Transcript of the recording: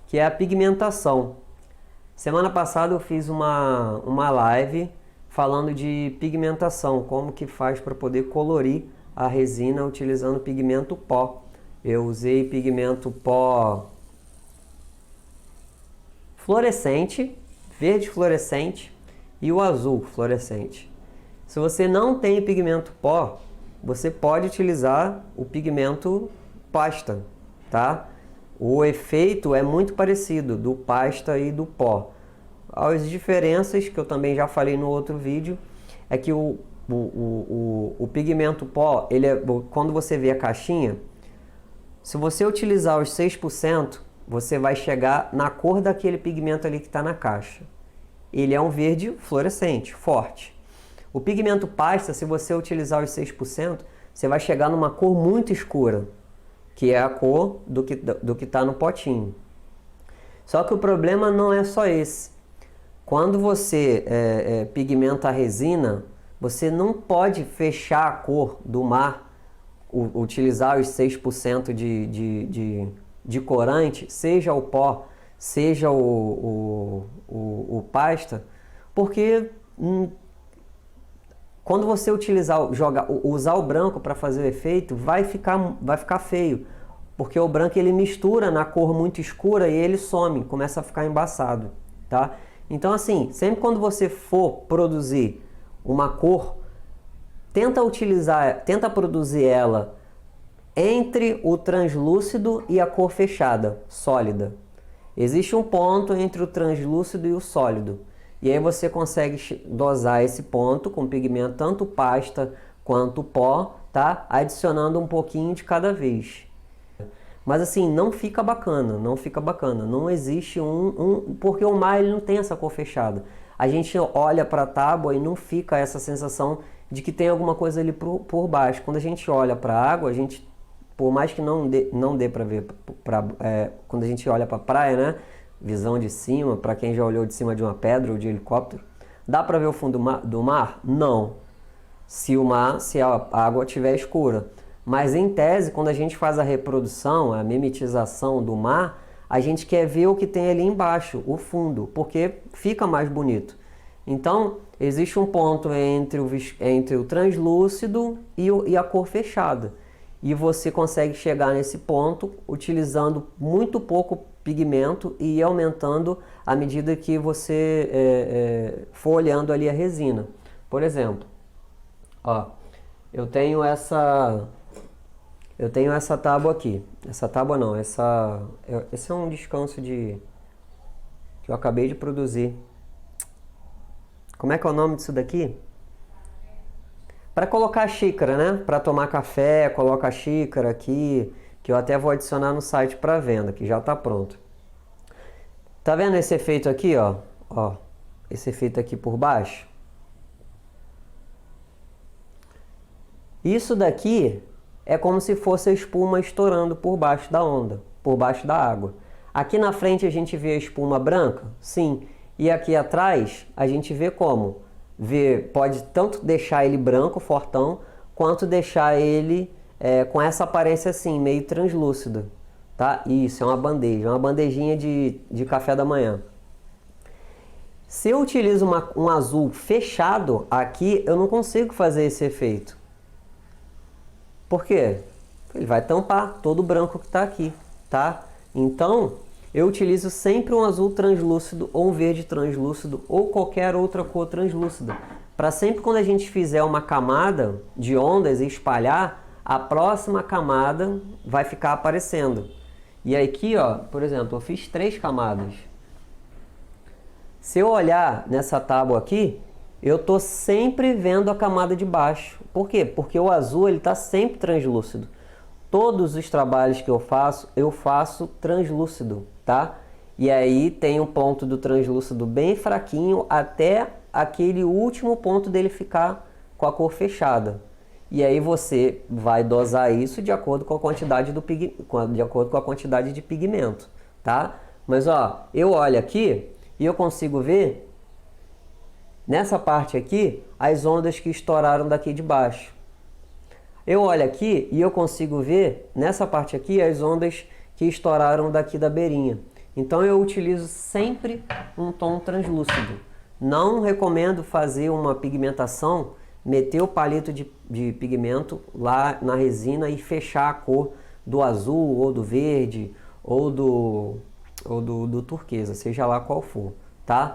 que é a pigmentação. Semana passada eu fiz uma live falando de pigmentação, como que faz para poder colorir a resina utilizando pigmento pó. Eu usei pigmento pó fluorescente, verde fluorescente e o azul fluorescente. Se você não tem pigmento pó, você pode utilizar o pigmento pasta, tá? O efeito é muito parecido do pasta e do pó. As diferenças, que eu também já falei no outro vídeo, é que o pigmento pó, quando você vê a caixinha, se você utilizar os 6%, você vai chegar na cor daquele pigmento ali que está na caixa. Ele é um verde fluorescente, forte. O pigmento pasta, se você utilizar os 6%, você vai chegar numa cor muito escura, que é a cor do que está no potinho. Só que o problema não é só esse. Quando você pigmenta a resina, você não pode fechar a cor do mar, utilizar os 6% de corante, seja o pó, seja o pasta, porque quando você usar o branco para fazer o efeito, vai ficar feio, porque o branco ele mistura na cor muito escura e ele some, começa a ficar embaçado, tá? Então assim, sempre quando você for produzir uma cor, tenta produzir ela entre o translúcido e a cor fechada, sólida. Existe um ponto entre o translúcido e o sólido. E aí você consegue dosar esse ponto com pigmento tanto pasta quanto pó, tá? Adicionando um pouquinho de cada vez. Mas assim, não fica bacana, não fica bacana. Não existe porque o mar ele não tem essa cor fechada. A gente olha para a tábua e não fica essa sensação de que tem alguma coisa ali por baixo. Quando a gente olha para a água, a gente, por mais que não dê para ver, quando a gente olha para a praia, né? Visão de cima, para quem já olhou de cima de uma pedra ou de helicóptero, dá para ver o fundo do mar? Não. Se a água estiver escura. Mas em tese, quando a gente faz a reprodução, a mimetização do mar, a gente quer ver o que tem ali embaixo, o fundo, porque fica mais bonito. Então, existe um ponto entre o translúcido e a cor fechada. E você consegue chegar nesse ponto utilizando muito pouco pigmento e ir aumentando à medida que você for olhando ali a resina. Por exemplo, ó, eu tenho essa tábua aqui. Essa tábua não, esse é um descanso que eu acabei de produzir. Como é que é o nome disso daqui? Para colocar a xícara, né? Para tomar café, coloca a xícara aqui, que eu até vou adicionar no site para venda, que já está pronto. Tá vendo esse efeito aqui, ó? Ó, esse efeito aqui por baixo? Isso daqui é como se fosse a espuma estourando por baixo da onda, por baixo da água. Aqui na frente a gente vê a espuma branca? Sim. E aqui atrás a gente vê como? Pode tanto deixar ele branco, fortão, quanto deixar ele com essa aparência assim, meio translúcida. Tá? Isso, é uma bandejinha de café da manhã. Se eu utilizo um azul fechado aqui, eu não consigo fazer esse efeito. Por quê? Ele vai tampar todo o branco que está aqui, tá? Então, eu utilizo sempre um azul translúcido ou um verde translúcido ou qualquer outra cor translúcida. Para sempre quando a gente fizer uma camada de ondas e espalhar, a próxima camada vai ficar aparecendo. E aqui, ó, por exemplo, eu fiz 3 camadas. Se eu olhar nessa tábua aqui, eu tô sempre vendo a camada de baixo. Por quê? Porque o azul ele tá sempre translúcido. Todos os trabalhos que eu faço translúcido, tá? E aí tem um ponto do translúcido bem fraquinho até aquele último ponto dele ficar com a cor fechada. E aí você vai dosar isso de acordo com a quantidade de pigmento, tá? Mas ó, eu olho aqui e eu consigo ver nessa parte aqui as ondas que estouraram daqui de baixo. Eu olho aqui e eu consigo ver nessa parte aqui as ondas que estouraram daqui da beirinha. Então eu utilizo sempre um tom translúcido. Não recomendo fazer uma pigmentação, meter o palito de pigmento lá na resina e fechar a cor do azul ou do verde ou do turquesa, seja lá qual for, tá?